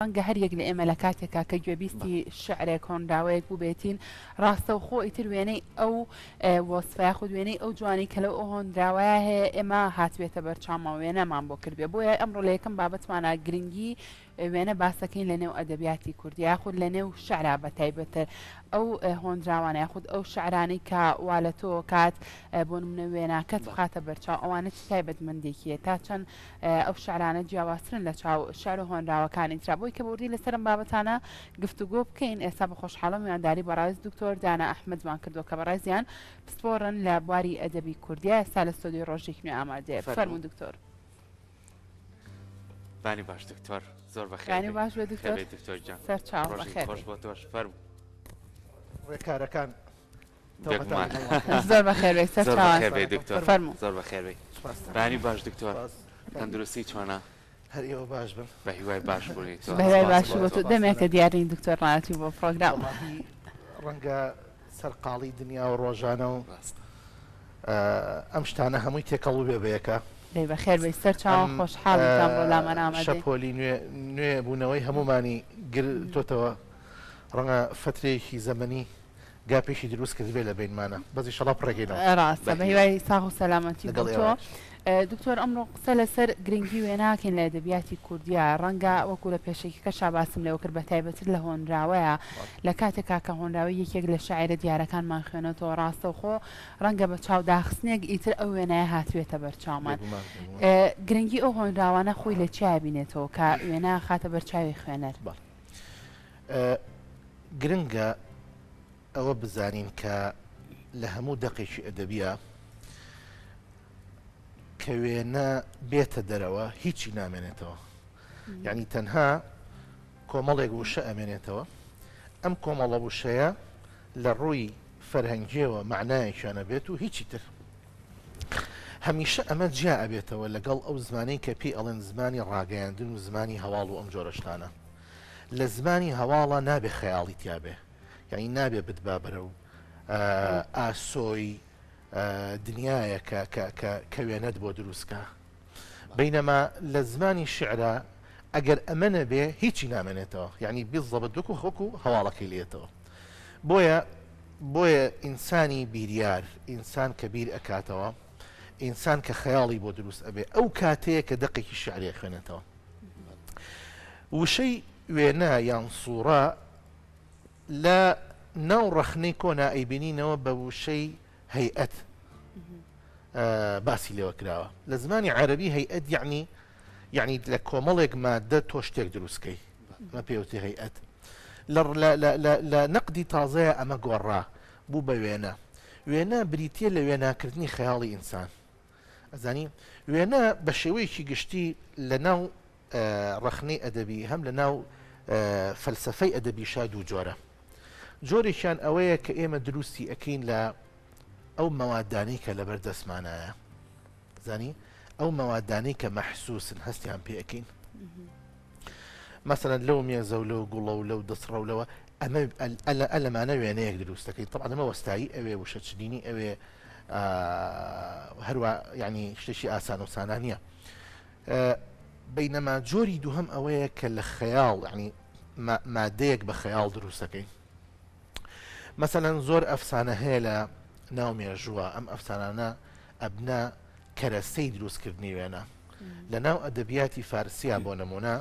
ڕەنگە هەر یەک لە ئێمە لە کاتێکا کە گوێبیستی شعرێک کۆنراوەیەک بوو بێتین ڕاستە و خۆ ئیتر وێنەی ئەو وەسفەیە خود وێنەی ئەو جوانی کە لەو ئەو هۆنراوەیە هەیە ئێمە هاتوێتە بەرچاومەوە وێنەمان بۆ کردبێ بۆیە ئەمڕۆ لە یەکەم بابەتمانە گرنگی وێنە باسەکەین لە نێو ئەدەبیاتی کوردی یاخود لە نێو شعرا بەتایبەتر ئەو هۆنراوانە یاخود ئەو شعرانەی کە وا لە تۆ کات بۆ نمونە وێناکەت بخاتە بەرچاو ئەوانە چ تایبەتمەندێکیە تا چەند ئەو شعرانە جیاوازترن لە چاو شعر و هۆنراوەکانی ترا بۆی کە بردی لەسەرم بابەتانە گفتوگۆ بکەین ئێستا بە خۆشحاڵم میوانداری بەڕاز دکتۆر دانا ئەحمەدمان کردو کە بەڕێزیان پسپۆڕن لە بواری ئەدەبی کوردیە ئێستا لە ستۆدیۆ ڕۆژێک نوێ ئامادەیە فەرموو دکتۆر. بانی باش دکتۆر زۆر بەخێر بانی باش بێ دکتۆر دکتۆرجان سەر چاو بەخێر خۆش بۆ تۆش فەرموو ڕێکارەکان زۆر بەخێر بێ سەر چاوان دکتۆر فەرموو زۆر بەخێر بێ بانی باش دکتۆر تەندروستی چۆنە هەر ئێوە باش بن بە هیوای باش بوونی تۆ بەهوای باش بۆ تۆ دەمێکە دیارین دکتۆر ڕاتی بۆ پرۆگرام ڕەنگە سەرقاڵی دنیا و ڕۆژانە و ئەم شتانە هەمووی تێکەڵ بێ بەیەکە دەی بەخێر بێ سەر چاوان خۆشحاڵم بۆ لامان ئامادەی شەپۆلی نوێ بوونەوەی هەمومانی گرتۆتەوە ڕەنگە فترەیەکی زەمەنی گاپێکی دروست کردبێ لە بینمانە بەزی شەڵا پڕێگەینەوە ڕاستە بە هیوای ساغ و سەلامەتی بۆ تۆ دکتۆر ئەمڕۆ قسە لەسەر گرنگی وێناکەین لە ئەدەبیاتی کوردیە ڕەنگە وەکو لە پێشێکی کە شاباسم لەوە کرد بە تایبەتر لە هۆنراوەیە لە کاتێکا کە هۆنراوی یەکێک لە شاعرە دیارەکانمان خوێنێتەوە ڕاستە و خۆ ڕەنگە بە چاوداخستنێک ئیتر ئەو وێنایە هاتوێتە بەرچاومان گرنگی ئەو هۆنراوانە خۆی لە چیا بینێتەوە کە وێنە خاتە بەرچاوی خوێنەر گرنگە ئەوە بزانین کە لە هەموو دەقێکی ئەدەبیە کە وێنە بێتە دەرەوە هیچی نامێنێتەوە یعنی تەنها کۆمەڵێک وشە ئەمێنێتەوە ئەم کۆمەڵە وشەیە لە ڕووی فەرهەنگیەوە معنایەکیانە بێت و هیچی تر هەمیشە ئەمە جیا ئەبێتەوە لەگەڵ ئەو زمانەی کە پێی ئەڵێن زمانی ڕاگەیاندن و زمانی هەواڵ و ئەم جۆرەشتانە لە زمانی هەواڵە نابێ خەیاڵی تیابێ یعنی نابێ بتبا بەرە و ئاسۆی دنیاە کە وێنەت بۆ دروستکە بەینەما لە زمانی شعرا ئەگەر ئەمە نەبێ هیچی نامێنێتەوە یعنی بیزەبەت دوک و خۆک و هەواڵەکەی لێتەوە بۆیە ئینسانی بیریار ئینسان کە بیر ئەکاتەوە ئینسان کە خەیاڵی بۆ دروست ئەبێ ئەو کاتەیە کە دەقێکی شعرێ خوێنێتەوە وشەی وێنە یان سوورە لە ناو ڕەخنەی کۆنا ئەیبینینەوە بە وشەی هەیئەت باسی لێوە کراوە لە زمانی عەرەبی هەیئەت یعنی لە کۆمەڵێک مادە تۆ شتێک دروستکەی مە پێوتی هەیئەت لە نەقدی تازەیە ئەمە گۆڕا بوو بە وێنە بریتە لە وێناکردنی خەیاڵی ئینسان ئەزانی وێنە بە شێوەیەکی گشتی لە ناو ڕەخنەی ئەدەبی هەم لە ناو فەلسەفەی ئەدەبی شاد و جۆرە جۆرێکیان ئەوەیە کە ئێمە دروستی ئەەکەین لە ئەو مەوادانەی کە لەبەر دەستمانایە زانی ئەو مەوادانەی کە مەحسوسن هەستیان پێ ئەەکەین مەسەلەن لەو مێزە و لەو گوڵە و لەو دەسڕە و لەوە ئەمە لەمانە وێنەیەک دروستەکەین طبعا ئەمە وەستایی ئەوێ وشە چنینی ئەوێ هەروە ینی شتێکی ئاسان و سانە نییە بەینەما جۆری دووهەم ئەوەیە کە لە خەیاڵ ینی مادەیەک بە خەیاڵ دروستەکەین مەسەلەن زۆر ئەفسانە هەیە لە ناو مێژووە ئەم ئەفسانانە ئەبنا کەرەستەی دروستکردنی وێنە لە ناو ئەدەبیاتی فارسیە بۆ نمونە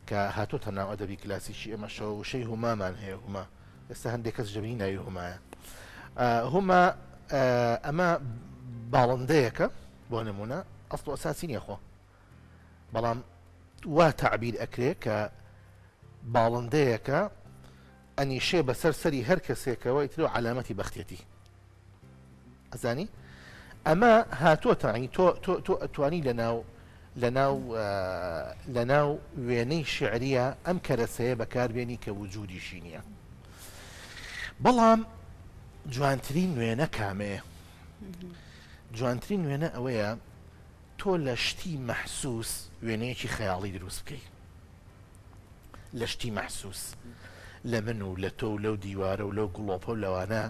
کە هاتوۆتە ناو ئەدەبی کلاسیکی ئێمەشەوە وشەی هومامان هەیە هوما ئێستا هەندێک کەس ژەبینی ناوی هومایە هوما ئەمە باڵندەیەکە بۆ نمونە ئەسڵ و ئەساسی نییە خۆ بەڵام وا تەعبیر ئەکرێ کە باڵندەیەکە ئەنیشێ بەسەر سەری هەر کەسێکەوە ئیترەوە علامەتی بەختێتی ئەزانی ئەمە هاتووەتە ینی تۆ ئەتوانی لە ناو وێنەی شعریە ئەم کەرەسەیە بەکاربێنی کە وجودیشی نییە بەڵام جوانترین وێنە کامەیە جوانترین وێنە ئەوەیە تۆ لە شتی مەحسوس وێنەیەکی خەیاڵی دروست بکەیت لە شتی مەحسوس لە من و لە تۆ و لەو دیوارە و لەو گوڵۆپە و لەوانە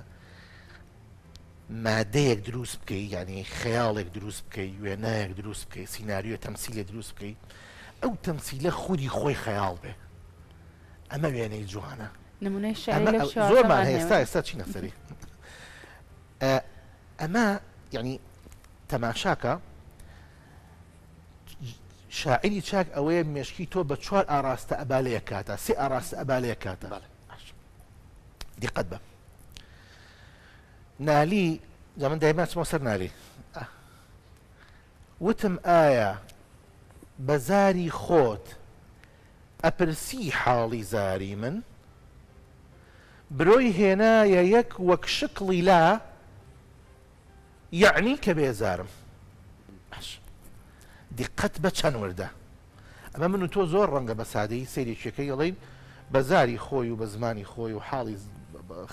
مادەیەک دروست بکەی یعنی خەیاڵێک دروست بکەی وێنایەک دروست بکەی سیناریۆ تەمسیلێ دروست بکەی ئەو تەمسیلە خودی خۆی خەیاڵ بێ ئەمە وێنەی جوانە نمونەی شعری لە زۆرمان هەیە ئێستا چینە سەری ئەمە یعنی تەماشاکە شاعری چاک ئەوەیە مێشکی تۆ بە 4 ئاراستە ئەبالەیە کاتە 3 ئاراستە ئەبالەیە کاتە دیقەت بە نالی جا من دایما چمەوە سەر نالی وتم ئایا بە زاری خۆت ئەپرسی حاڵی زاری من برۆی هێنایە یەک وەک شکڵی لا یعنی کە بێزارم دیقەت بە چەند وردە ئەمە من و تۆ زۆر ڕەنگە بە سادەی سەیرێکیەکەی ئەڵێن بە زاری خۆی و بە زمانی خۆی و حاڵی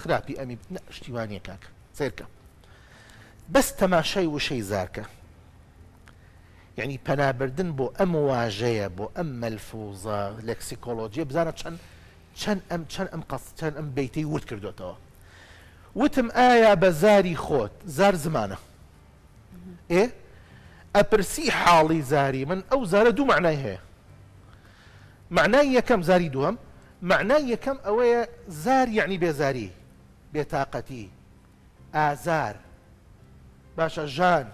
خراپی ئەمی شتیوانیە کاکە سیرکە بەس تەماشای وشەی زارکە یعنی پەنابردن بۆ ئەم واژەیە بۆ ئەم مەلفوزە لەکسیکۆلۆجیە بزانە چەند ئەم بەیتەی ورد کردوێتەوە وتم ئایا بە زاری خۆت زار زمانە ئەپرسی حاڵی زاری من ئەو زارە دوو معنای هەیە معنای یەکەم زاری دووەم معنای یەکەم ئەوەیە زار یعنی بێزاری بێتاقەتی ئازار باشە ژان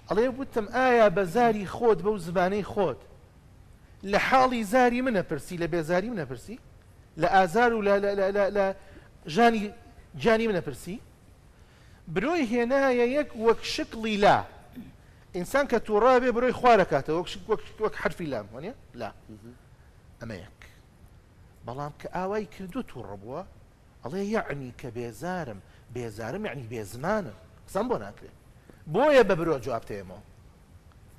ئەڵێ وتم ئایا بە زاری خۆت بەو زبانەی خۆت لە حاڵی زاری منە پرسی لە بێزاری منە پرسی لە ئازار و لە ژانی جانی منە پرسی برۆی هێنایە یەک وەک شکڵی لا ئینسان کە تووڕابێ بڕۆی خوارەکاتەوە وەک حرفی لام وانە لا ئەمە یەک بەڵام کە ئاوای کردو تووڕە بووە ئەڵێ یعنی کە بێزارم بێزارم یعنی بێزمانم قسەم بۆ ناکرێت بۆیە بە برۆ جواب تێمەوە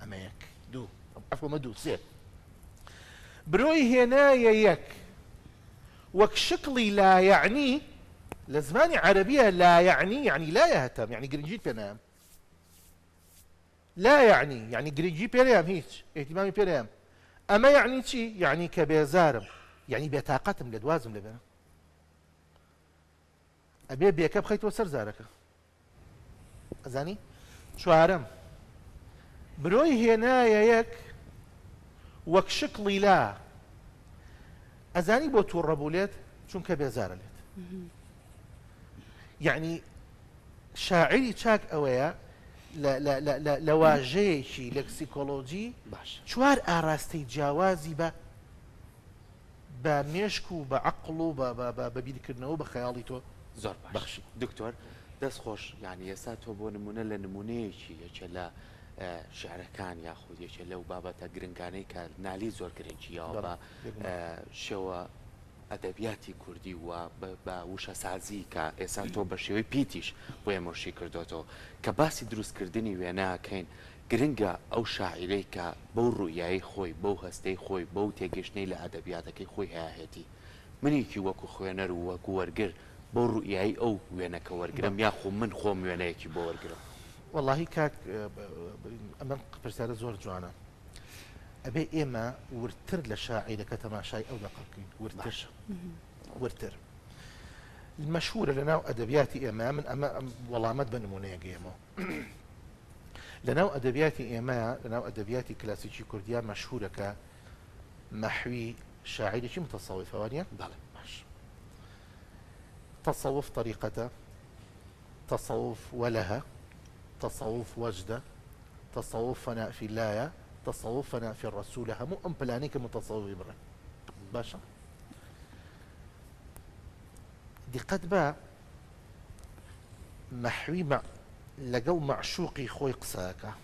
ئەمە یەک دوو ئەفۆمە دوو سێ برۆی هێنایە یەک وەک شکڵی لا یعنی لە زمانی عەرەبیە لا یعنی لا یەهەتەم یعنی گرنگیت پێ نایەم لا یعنی گرنگی پێ نایەم هیچ ئێتیمامی پێ نایەم ئەمە یعنی چی یعنی کە بێزارم یعنی بێتاقەتم لە دوازم لەبێنە ئەبێ بێکە بخەیتەوە سەر زارەکە ئەزانی چوارەم برۆی هێنایە یەک وەک شکڵی لا ئەزانی بۆ تووڕەبوو لێت چونکە بێزارە لێت یعنی شاعری چاک ئەوەیە لە واژەیەکی لەکسیکۆلۆجی باش 4 ئاراستەی جیاوازی بە مێشک و بە عەقڵ و بە بیرکردنەوە بە خەیاڵی تۆ زۆر باشی دکتۆر دەست خۆش یعنی ئێستا تۆ بۆ نمونە لە نمونەیەکی یەکێ لە شعرەکان یاخود یەکێ لەو بابەتە گرنگانەی کە نالی زۆر گرنگیەوە بە شێوە ئەدەبیاتی کوردی و بە وشە سازی کە ئێستا تۆ بە شێوەی پیتیش بۆ ئێمەشی کردوێتەوە کە باسی دروستکردنی وێنەکەین گرنگە ئەو شاعیرەی کە بەو ڕوویایی خۆی بەو هەستەی خۆی بەو تێگەشتەی لە ئەدەبیاتەکەی خۆی هەیەهێتی منێکی وەکو خوێنەر و وەکو وەرگر بۆ ڕوویایی ئەو وێنەکە وەرگرم یاخۆ من خۆم وێنەیەکی بۆ وەرگرم وەڵاهی کاک ئەمە پرسیارە زۆر جوانە ئەبێ ئێمە ورتر لە شاعیرەکە تەماشای ئەو دەقە بکەین ورتر مەشهورە لەناو ئەدەبیاتی ئێمە من ئەمە وەڵامەت بە نمونەیە گەیەمەوە لەناو ئەدەبیاتی ئێمە لەناو ئەدەبیاتی کلاسیکی کوردیا مەشهورەکە مەحوی شاعیرێکی متەسەویفەوە بەڵێ تصوف طريقته تصوف ولها تصوف وجده تصوف فناء في الله تصوف فناء في الرسول همو ام بلانيك متصوف بره باشا دي قد با محوي مع لقل معشوقي خوي قساكا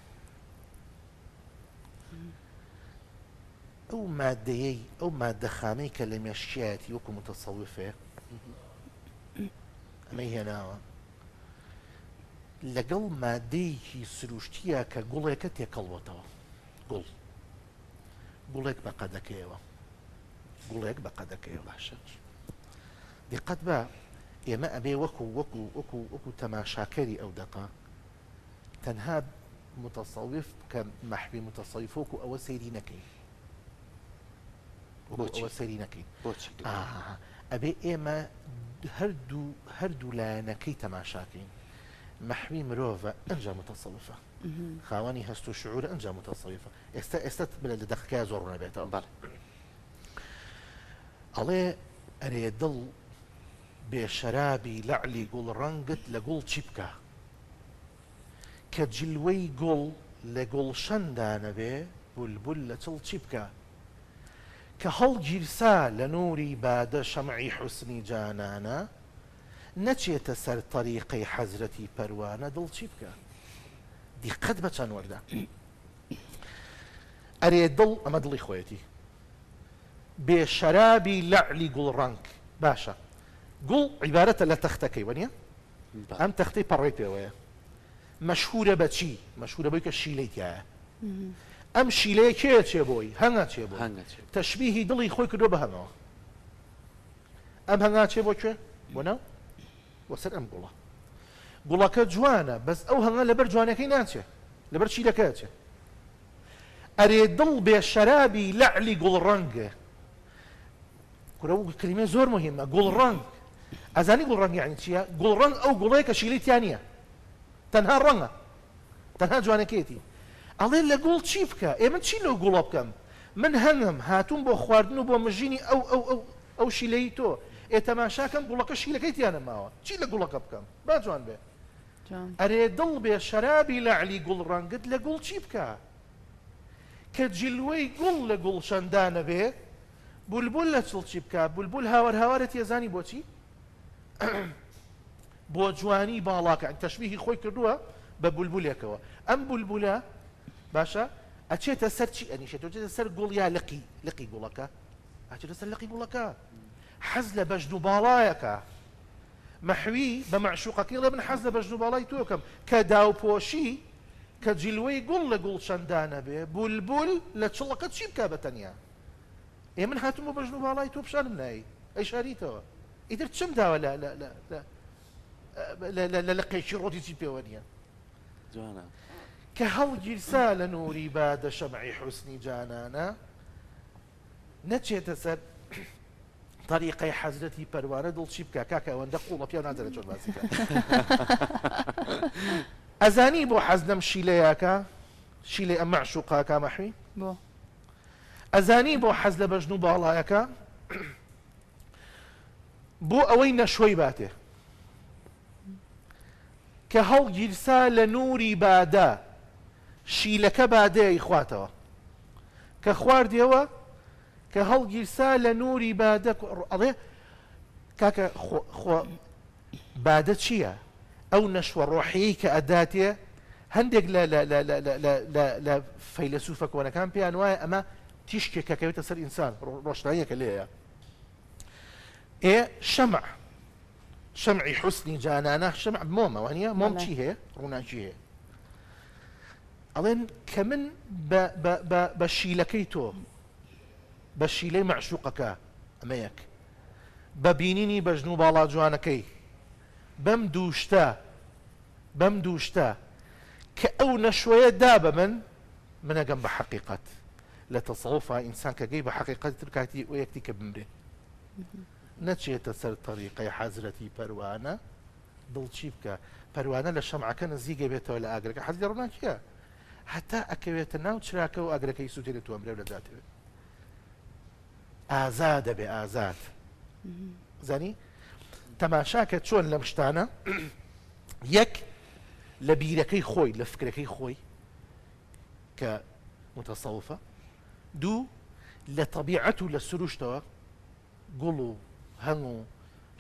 او ماديي او مادة خامي كلمشياتي وكو متصوفه ئەمەی هێناوە لەگەڵ مادەیەکی سروشتیە کە گوڵێکە تێکەڵوەتەوە گوڵێک بە قەدەکەیەوە گوڵێک بە قەدەکەیەوە باشە دیقەت بە ئێمە ئەبێ وەکو تەماشاکەری ئەو دەقا تەنها متەسەویف کە مەحوی متەسەویف وەکو ئەوە سەیری نەکەین ئەوە سەیری نەکەین ئەبێ ئێمە هەردوو لایەنەکەی تەماشاکەین مەحوی مرۆڤە ئەنجا متەسەویفە خاوەنی هەست و شعورە ئەنجا متەسەویفە ئێستا بلە لە دەقەکەیە زۆر ڕوونەبێتەوە بەڵێ ئەڵێ ئەرێ دڵ بێشەرابی لەعلی گوڵ ڕەنگت لە گوڵ چی بکە کە جلوەی گوڵ لە گوڵشەندا نەبێ بولبول لە چڵ چی بکە کە هەڵگیرسا لە نووری بادە شەمعی حوسنی جانانە نەچێتە سەر تەریقەی حەزرەتی پەروانە دڵ چی بکە دیقەت بە چەند وەردا ئەرێ دڵ ئەمە دڵی خۆیەتی بێشەرابی لەعلی گوڵ ڕەنگ باشە گوڵ عیبارەتە لە تەختەکەی وەنیە ئەم تەختەی پەڕێ پێوەیە مەشهورە بە چی مەشهورە بۆی کە شیلەی تایە ئەم شیلەیە کێ چێ بۆی هەنگا چێ بۆ تەشبیهی دڵی خۆی کردو بە هەنگەوە ئەم هەنگا چێ بۆ کوێ بۆ ناو وەسەر ئەم گوڵە گوڵەکە جوانە بەس ئەو هەنگا لەبەر جوانەکەی ناچێ لەبەر شیلەکە چێ ئەرێ دڵ بێشەرابی لەعلی گوڵ ڕەنگە کورە کلمە زۆر مهمە گوڵ ڕەنگ ئەزانی گوڵ ڕەنگ یعنی چییە گوڵ ڕەنگ ئەو گوڵەیە کە شیلەی تیا نییە تەنها ڕەنگە تەنها جوانەکەیەتی ئەڵێ لە گوڵ چی بکە ئێمە چی لەو گوڵە بکەم من هەنگم هاتوون بۆ خواردن و بۆ مژینی ئەو شیلەی تۆ ئێتەماشاکەم گوڵەکە شیلەکەی تیانە ماوە چی لە گوڵەکە بکەم با جوان بێ ئەرێ دڵ بێ شەرابی لەعلی گوڵ ڕەنگت لە گوڵ چی بکە کە جلوەی گوڵ لە گوڵ شەندانە بێ بولبول لە چڵ چی بکە بولبول هاوار هاوارت ێزانی بۆچی بۆ جوانی باڵاکە تەشبیهی خۆی کردووە بە بولبولێکەوە ئەم بولبولە باشە ئەچێتە سەر چی ئەنیشێتە سەر گوڵ یا لقی گوڵەکە ئەچێتە سەر لقی گوڵەکە حەز لە بەژن و باڵایەکە مەحوی بە معشوقەکەی لە من حەز لە بەژن و باڵای تۆکەم کە داوپۆشی کە جلوەی گوڵ لە گوڵ شەندانە بێ بولبول لە چڵەکە چی بکە بەتەنیا من هاتم بۆ بەژن و باڵای تۆ پیشانم نایی ئەی شاریتەوە ئیتر چم داوە لە لقێکی ڕۆتی چی پێوە نییە جوانە کە هەڵگیرسا لە نووری بادە شەمعی حوسنی جانانە نەچێتە سەر طریقەی حەزرەتی پەروانە دڵ چی بکە کاکە ئەوەندە قوڵە پێ نادەرێت چۆن باسی بکە ئەزانی بۆ حەز لەم شیلەیەکە شیلەی ئەم معشوقاکە مەحوی بۆ ئەزانی بۆ حەز لە بەژن و باڵایەکە بۆ ئەوەی نەشوەی باتێ کە هەڵگیرسا لە نووری بادە شیلەکە بادەیە خواتەوە کە خواردیەوە کە هەڵگیرسا لە نووری بادە ئەڵێ کاکە بادە چییە ئەو نەشوە ڕۆحیی کە ئەداتێ هەندێک لە فەیلسوفە کۆنەکان پێیان وایە ئەمە تیشکێک کەکەوێتە سەر ئینسان ڕۆشناییەکە لێیە شەمع شەمعی حوسنی جانانە شەمع مۆمەوە نیە مۆم چی هەیە ڕووناکی هەیە ئەڵێن کە من بە شیلەکەی تۆ بە شیلەی معشوقەکە ئەمە یەک بە بینینی بەژن و باڵا جوانەکەی بەم دووشتە کە ئەو نەشوەیە دا بە من ئەگەم بە حەقیقەت لە تەسەوفا ئینسان کە گەی بە حەقیقەت تر کاتی ئەو یەکتی کە بمرێ نەچێتە سەر تەریقەی حەزرەتی پەروانە دڵ چی بکە پەروانە لە شەمعەکە نزیگە بێتەوە لە ئاگرەکە حەزی ڕووناکیە هەتا ئەکەوێتە ناو چراکە و ئاگرەکەی سووتێت تو ئەمرێ لەداتەوێت ئازادە بێ ئازاد زانی تەماشاکە چۆن لەم شتانە یەک لە بیرەکەی خۆی لە فکرەکەی خۆی کە متەسەوفە دوو لە طەبیعەت و لە سروشتەوە گوڵ و هەنگ و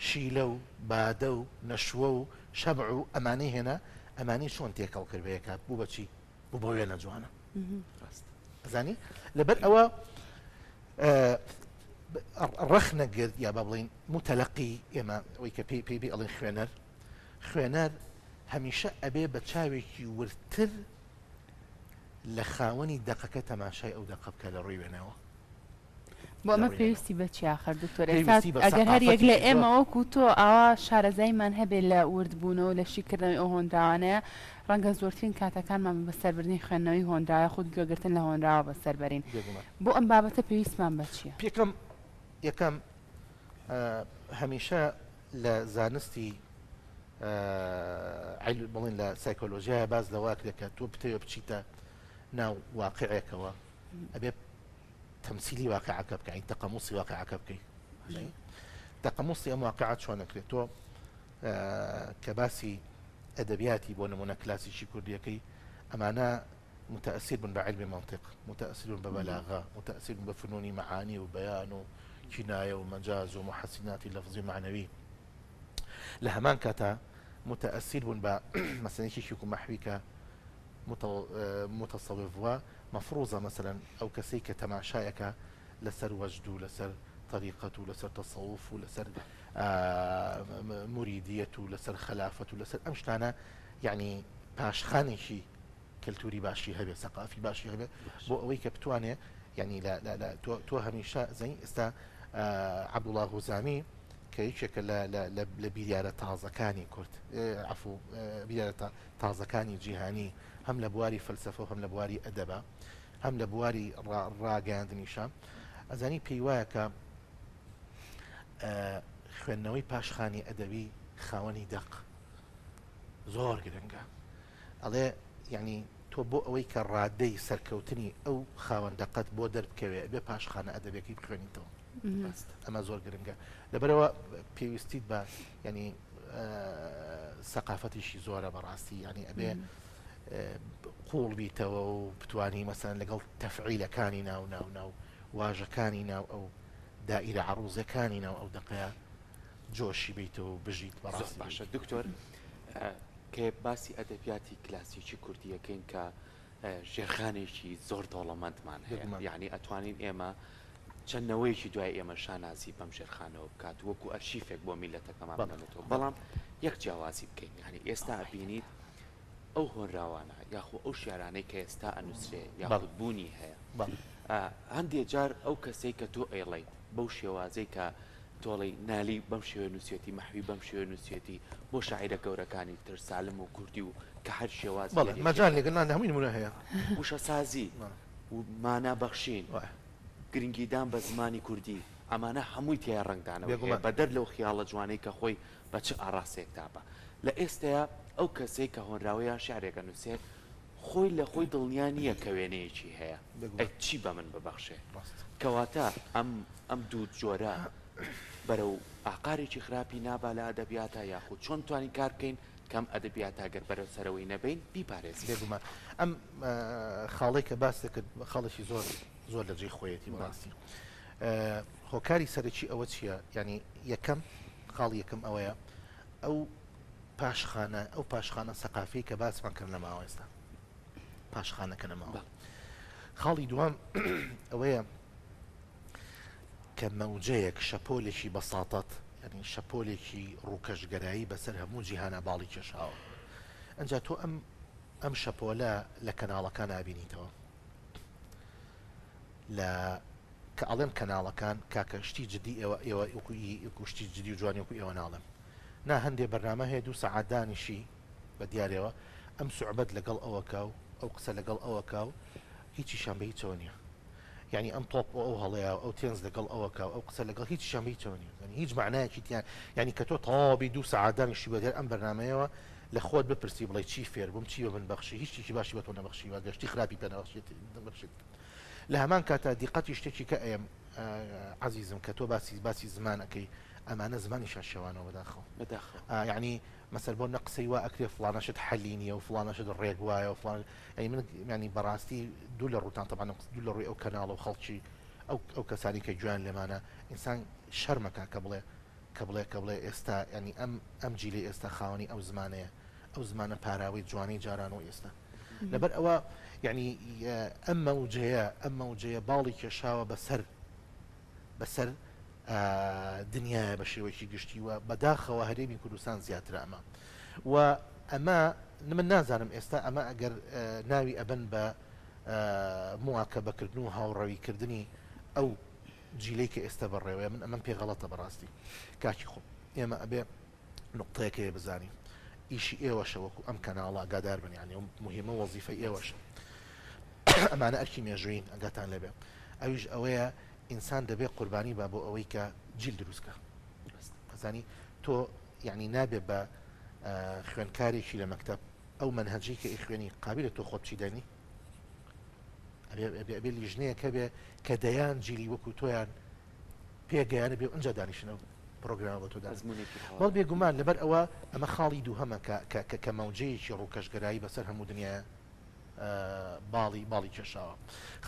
شیلە و بادە و نەشوە و شەمع و ئەمانەی هێنا ئەمانی چۆن تێکەڵ کردوەیەکە بوو بەچی بوو بە وێنە جوانە ئەزانی لەبەر ئەوە ڕەخ نەگرت یا با بڵین متەلەقی ئێمە ئەوەی کە پێی ئەڵێن خوێنەر هەمیشە ئەبێ بە چاوێکی ورتر لە خاوەنی دەقەکە تەماشای ئەو دەقە بکە لە ڕووی وێنەوە بۆ ئەمە پێویستی بە چی آخر دکتۆر ئەگەر هەر یەک لە ئێمە وەکو تۆ ئاوا شارەزایمان هەبێت لە وردبوونەوە لە شیکردنەوەی ئەو هۆندراوانەیە ڕەنگە زۆرترین کاتەکانمان بەسەربردنی خوێندنەوەی هۆندراوە خود گوێگرتن لە هۆندراوە بەسەربەرین بۆ ئەم بابەتە پێویستمان بە چییە؟ یەکەم هەمیشە لە زانستی بڵین لە سایکۆلۆژیایە باز لەوا کرێت تۆ بتەوێت بچیتە ناو واقعێکەوە ئەبێ تەمسیلی واقعەکە بکەین تەقەموسی واقعەکە بکەین تقمصي ام واقعات شو نكري تو كباسي ادبياتي بون من كلاسيكي كرديكي امانه متاثر بعلم المنطق، متاثر ببلاغه، متاثر بفنون معاني وبيان وكنايه ومجاز ومحسنات اللفظ المعنوي. لهمان كاتا متاثر ب مثلا شي يكون محويك متصوف ومفروضه مثلا او كسيك تماشايك لسر وجد لسر طريقة لسر تصوف لسر مريدية لسر خلافة لسر أمشتانا يعني باشخاني شي كلتوري باشي هبه ثقافي باشي هبه بو أويك بتواني يعني لا تو هميشا زي استا عبد الله غزامي كيشك لبيارة تازكاني كرت عفو بيارة تازكاني جيهاني هم لبواري فلسفة وهم لبواري أدبة هم لبواري راگەاندنیشە ئەزانی پێی وایە کە خوێندنەوەی پاشخانی ئەدەبی خاوەنی دەق زۆر گرنگە ئەڵێ یعنی تۆ بۆ ئەوەی کە ڕادەی سەرکەوتنی ئەو خاوەن دەقەت بۆ دەربکەوێ بێ پاشخانە ئەدەبێکی بخوێنیتەوە ئەمە زۆر گرنگە لەبەرەوە پێویستیت بە ینی سەقافەتیشی زۆرە بەڕاستی ینی ئەبێ قوڵ بیتەوە و بتوانی مەسەن لەگەڵ تەفعیلەکانی ناو واژەکانی ناو ئەو دائیرە عروزەکانی ناو ئەو دەقەیە جۆشی بیتەوە و بژیت بەڕاستی باشە دکتۆر کە باسی ئەدەبیاتی کلاسیکی کوردیەکەین کە ژێرخانێکی زۆر دەوڵەمەندمان هەیە یعنی ئەتوانین ئێمە چەندنەوەیەکی دوای ئێمە شانازی بەم ژێرخانەوە بکات وەکو ئەرشیفێک بۆ میلەتەکەمان بنێتەوە بەڵام یەک جیاوازی بکەین یعنی ئێستا ئەبینیت ئەو هۆنراوانە یاخۆ ئەو شیارانەی کە ئێستا ئەنووسێ یاخود بوونی هەیە هەندێک جار ئەو کەسەی کە تۆ ئەیڵیت بەو شێوازەی کە تۆڵی نالی بەم شێوە نووسێتی مەحوی بەم شێوە نووسێتی بۆ شاعیرە گەورەکانی تر سالم و کوردی و کە هەر شێواز مەجال لێگەڵان هەمووی نمونە هەیە وشە سازی و مانا بەخشین گرنگیدان بە زمانی کوردی ئەمانە هەمووی تیا ڕنگدانەوە بەدەر لەو خیاڵە جوانەی کە خۆی بە چ ئاڕاستێکدا بە لە ئێستەیە ئەو کەسەی کە هۆنراوەیان شعرێکە نووسێت خۆی لە خۆی دڵنیا نییە کە وێنەیەکی هەیە چی بە من ببەخشێ کەواتە ئەم دوو جۆرە بەرەو ئاقارێکی خراپی نابا لە ئەدەبیاتە یاخود چۆن توانین کار بکەین کەم ئەدەبیاتە گەر بەرەو سەرەوەی نەبین بیپارێزی بێگومان ئەم خاڵی کە باس دەکرد خاڵێکی زۆر لە جێی خۆیەتی بەڕاستی هۆکاری سەرەکی ئەوە چییە ینی یەکەم خاڵی یەکەم ئەوەیە ئەو پاشخانە سەقافی کە باسمان کرد لەماوە ئێستا پاشخانەکە نەماوە خاڵی دوام ئەوەیە کە مەوجەیەک شەپۆلێکی بەساتەت ینی شەپۆلێکی ڕووکەشگەرایی بەسەر هەموو جیهانە باڵی کێشاوە ئەنجا تۆ ئەم شەپۆلە لە کەناڵەکان نابینیتەوە لە کە ئەڵێم کەناڵەکان کاکە شتی جدی ئێوە شتی جدی و جوانی وەکو ئێوە ناڵێم نا هەندێک بەرنامە هەیە 2 سەعات دانیشی بە دیارەوە ئەم سوعبەت لەگەڵ ئەوە کاو ئەو قسە لەگەڵ ئەوە کاو هیچیشان بە هیچەوە نییە یعنی ئەم تۆپ ئەو هەڵەیە ئەو تێنز لەگەڵ ئەوە کاو ئەو قسە لەگەڵ هیچیشان بە هیچەوە نییە ینی هیچ معنایەکی تیان ینی کە تۆ تەواوی 2 سەعات دانیشی بە دێر ئەم بەرنامەیەوە لە خۆت بپرسی بڵێ چی فێر بووم چی بە من بەخشی هیچیشی باشی بە تۆ نەبەخشی وە گەشتی خراپی پێ نەبەخشیت لە هەمان کاتە دیقەتی شتێکی کە ئەم عزیزم کە تۆ باسی زمانەکەی ئەمانە زمانیشان شێوانەوە بەداخەوە یعنی مەسەر بۆ نەقسەی وا ئەکرێ فڵانەشت حەلی نییە و فڵانەشت ڕێک وایە و فڵان من ینی بەڕاستی دوو لە ڕووتان تەبان دوو لە ڕووی ئەو کەناڵ و خەڵکی ئەو کەسانی کە گویان لێمانە ئینسان شەرمەکە کە بڵێ ئێستا ینی ئەم جیلی ئێستا خاوەنی ئەو زمانەیە ئەو زمانە پاراوی جوانی جاران و ئێستا لەبەر ئەوە یعنی ئەم مەوجەیە باڵی کێشاوە بەسەر دنیاە بە شێوەیەکی گشتی وە بەداخەوە هەرێمی کوردستان زیاترە ئەمە و ئەمە من نازانم ئێستا ئەمە ئەگەر ناوی ئەبن بە مواکەبەکردن و هاوڕەویکردنی ئەو جیلەی کە ئێستا بەڕێوەیە من ئەمەم پێ غەڵەتە بەڕاستی کاکی خۆ ئێمە ئەبێ نقطەیەکەیە بزانین ئیشی ئێوەشە وەکو ئەم کەناڵە ئاگادار بن یعنی مهمە وەزیفەی ئێوەشە ئەمانە ئەرکی مێژوین ئەگاتان لەبێ ئەویش ئەوەیە ئینسان دەبێت قوربانی با بۆ ئەوەی کە جیل دروستکە ئەزانی تۆ یعنی نابێت بە خوێنکارێکی لە مەکتەب ئەو منهەجی کە ئیخوێنی قابلە تۆ خۆت چی دەنی ئەبێ لیژنەیە کە بێ کە دەیان جیلی وەکو تۆیان پێگەیانە بێ ئەنج دانیشنەوە پرۆگرام بۆ تۆدا ئەزمونێکی بەڵ بێگومان لەبەر ئەوە ئەمە خاڵی دووهەمە کە مەوجەیەکی ڕووکەشگەرایی بەسەر هەموو دنیا باڵی کێشاوە.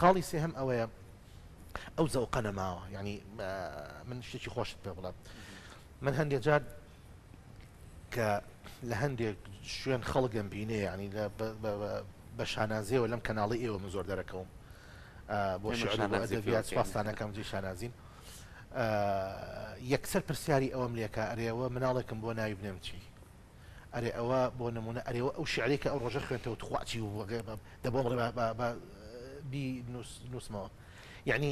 خاڵی سێهەم ئەوەیە ئەو زەوقە نەماوە، ینی من شتێکی خۆشت پێ بڵێم، من هەندێک جار کە لە هەندێک شوێن خەڵگەم بینێ ینی بە شانازیەوە لەم کەناڵی ئێوە من زۆر دەرەکەوم بۆ شعر بۆ ئەدەبیات سوپاسانەکەم جێ شانازین یەکسەر پرسیاری ئەوەم لێکە ئەرێەوە مناڵێکم بۆ ناوی بنێم چی ئەرێ ئەوە بۆ نمونە ئەرێەوە ئەو شعرێکە ئەو ڕۆژە خوێنتەوە تخواچی و دەبۆ بی نووسمەوە یعنی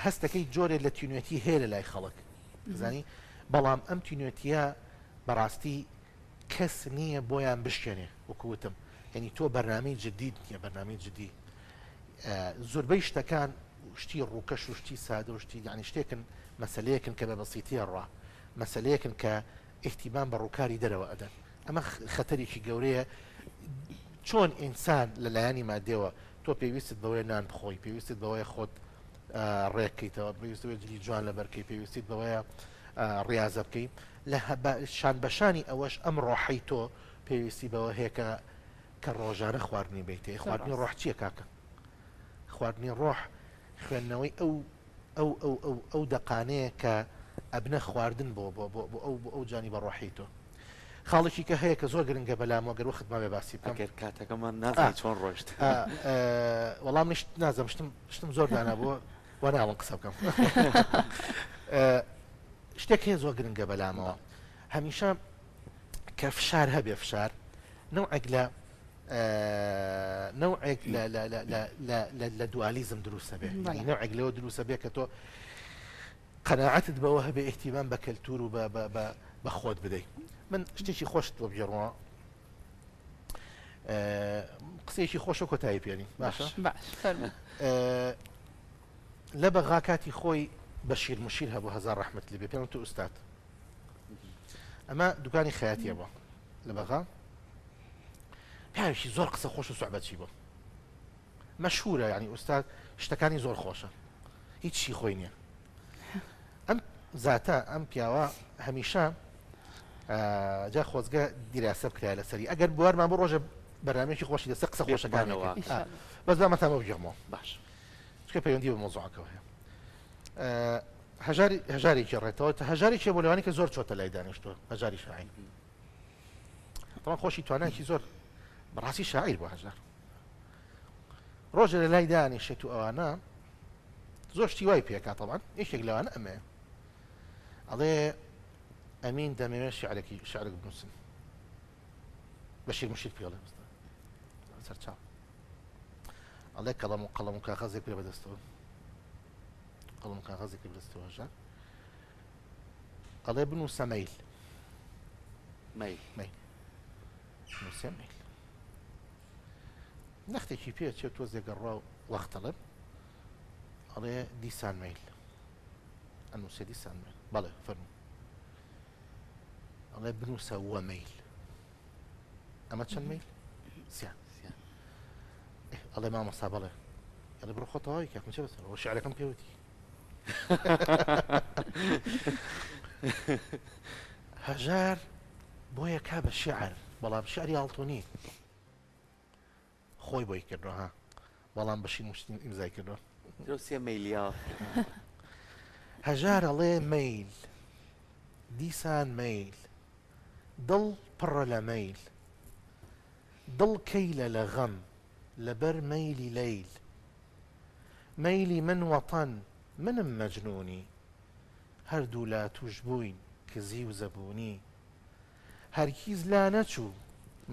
هەستەکەی جۆرێک لە تینوێتی هەیە لە لای خەڵک زانی بەڵام ئەم تینوێتیە بەڕاستی کەس نییە بۆیان بشکێنێ وەکوتم یعنی تۆ بەرنامەی جدید نیە بەرنامەی جدی زۆربەی شتەکان شتی ڕووکەش و شتی سادە و شتی یعنی شتێکن مەسلەیەکن کە بە بەسیتیە ڕوا مەسلەیەکن کە احتیمام بە ڕووکاری دەرەوە ئەدەن ئەمە خەتەرێکی گەورەیە چۆن ئینسان لەلایەنی مادێەوە تۆ پێویستت بەوەی نان بخۆی پێویستت بەوەی خۆت ڕێککەیتەوە پێویستەوەی جلی جوان لە بەرکەی پێویستیت بەوەیە ڕاضە بکەی لە شان بەشانی ئەوەش ئەم ڕۆحەی تۆ پێویستی بەوە هەیە کە ڕۆژانە خواردنی بیتێ خواردنی ڕۆح چییە کاکە خواردنی ڕۆح خوێندنەوەی ئەو دەقانەیە کە ئەبنە خواردن بۆ ئەو جانی بە ڕۆحی تۆ خاڵێکی کە هەیە کە زۆر گرنگە بەلامەوە گەر وەخت ما بێ باسی بکەم کاتەکەمان نازانی چۆن ڕۆشت وەڵام نازم شتم زۆر دانا بۆ وەناڵم قسە بکەم شتێک هەیە زۆر گرنگە بەلامەوە هەمیشە کە فشار هەبێ فشار نوعێک لە دوالیزم دروستە بێ نوعێک لەوە دروستە بێ کە تۆ قەناعەتت بەوە هەبێ احتیمام بە کەلتور و بە خۆت بدەیت من شتێکی خۆشت بۆ بژێڕەوە قسەیەکی خۆشە کۆتایی پێنی باشە لە بەغا کاتی خۆی بەشیر مشیر هەبوو هەزار ڕەحمەت لێ بێ پێم تو ئوستاد ئەمە دوکانی خەیاتیە بووە لە بەغا پیاوێکی زۆر قسە خۆش و سوحبەتی بوو مەشهورە یعنی ئوستاد شتەکانی زۆر خۆشە هیچی خۆی نییە ئەم زاتە ئەم پیاوە هەمیشە جا خۆزگە دیراسە بکرای لەسەری ئەگەر بوارمان بۆ ڕۆژە بەرنامێکی خۆشی دەسە قسە خۆشەکانەوە بەس دامەتامە بژێمەوە باش چکە پەیوەندی بە مۆزوعەکەەوە هەیە هەژارێکی ڕێتەوە هەژارێکی بۆ لەوانی کە زۆر چۆتە لای دانیشتووە هەژاری شاعیر طبعا خۆشی توانایکی زۆر بەڕاستی شاعیر بۆ هەژار ڕۆژە لە لای دانیشێت و ئەوانە زۆر شتی وای پێکات طبعا یەکێک لەوانە ئەمەیە ئەڵێ ئەمین دەمەوێت شعرێک بنووسن بەشیر مشیر پێڵێ سەر چاو ئەڵێ قەڵەم و کاغەزێک پێ بەدەستەوە قەڵەم و کاغەزێک پێ بەدەستەوە هەژار ئەڵێ بنووسە مەیل نووسێ مەیل نەختێکی پێ چێت تۆ زێگەڕا و وەختەڵێ ئەڵێ دیسان مەیل ئەنووسێ دیسان مەیل بەڵێ فەرموو ئەڵێ بنووسە وە مەیل ئەمە چەند مەیل سیان ئەڵێ مامۆستا بەڵێ ئەڵێ بڕۆ خۆتەوەی کاکم چێ بەسەر ئەوە شیعرەکەم پێوتی هەژار بۆیە کا بە شیعر بەڵام شعری ئاڵتۆنی خۆی بۆی کردەوە ها بەڵام بەشی مشتین ئیمزای کردەوە درۆسیە مەیلیا هەژار ئەڵێ مەیل دیسان مەیل دڵ پڕە لە مەیل دڵ کەیلە لە غەم لەبەر مەیلی لەیل مەیلی من وەتەن منم مەجنونی هەردوو لا توش بووین کزی و زەبوونی هەرگیز لا نەچوو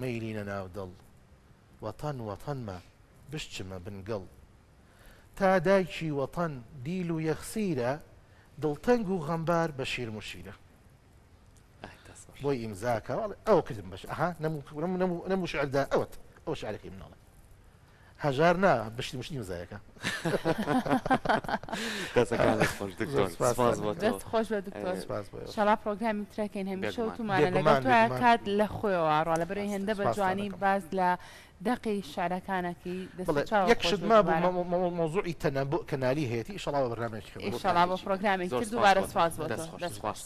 مەیلینە ناو دڵ وەتەنمە بشتمە بنگڵ تا دایکی وەتەن دیل و یەخسیرە دڵتەنگ و غەمبار بە شیر مشیرە بۆی ئیمزاکە ئەوە کردم بەش ئەها نەموو شعردا ئەوە شعرەکەی مناڵە هەژار نا بەشتی مشتی ئیمزایەکە دەست خۆش بە دکتۆر شەڵا پرۆگرامی ترەکەین هەمیشە وتمانە لەگەڵ تۆ کات لە خۆیەوە ڕوا لەبەرەوەی هێندە بە جوانی باز لە دەقی شعرەکانەکەی یەکشت ما بوو مۆزوعی تەنەبوء کەنالی هەیەی ئیشەڵا بە بەرنامێکی ئیشەڵا بە پرۆگرامی تر دووبارە سپاس بۆ تۆ دەست خۆش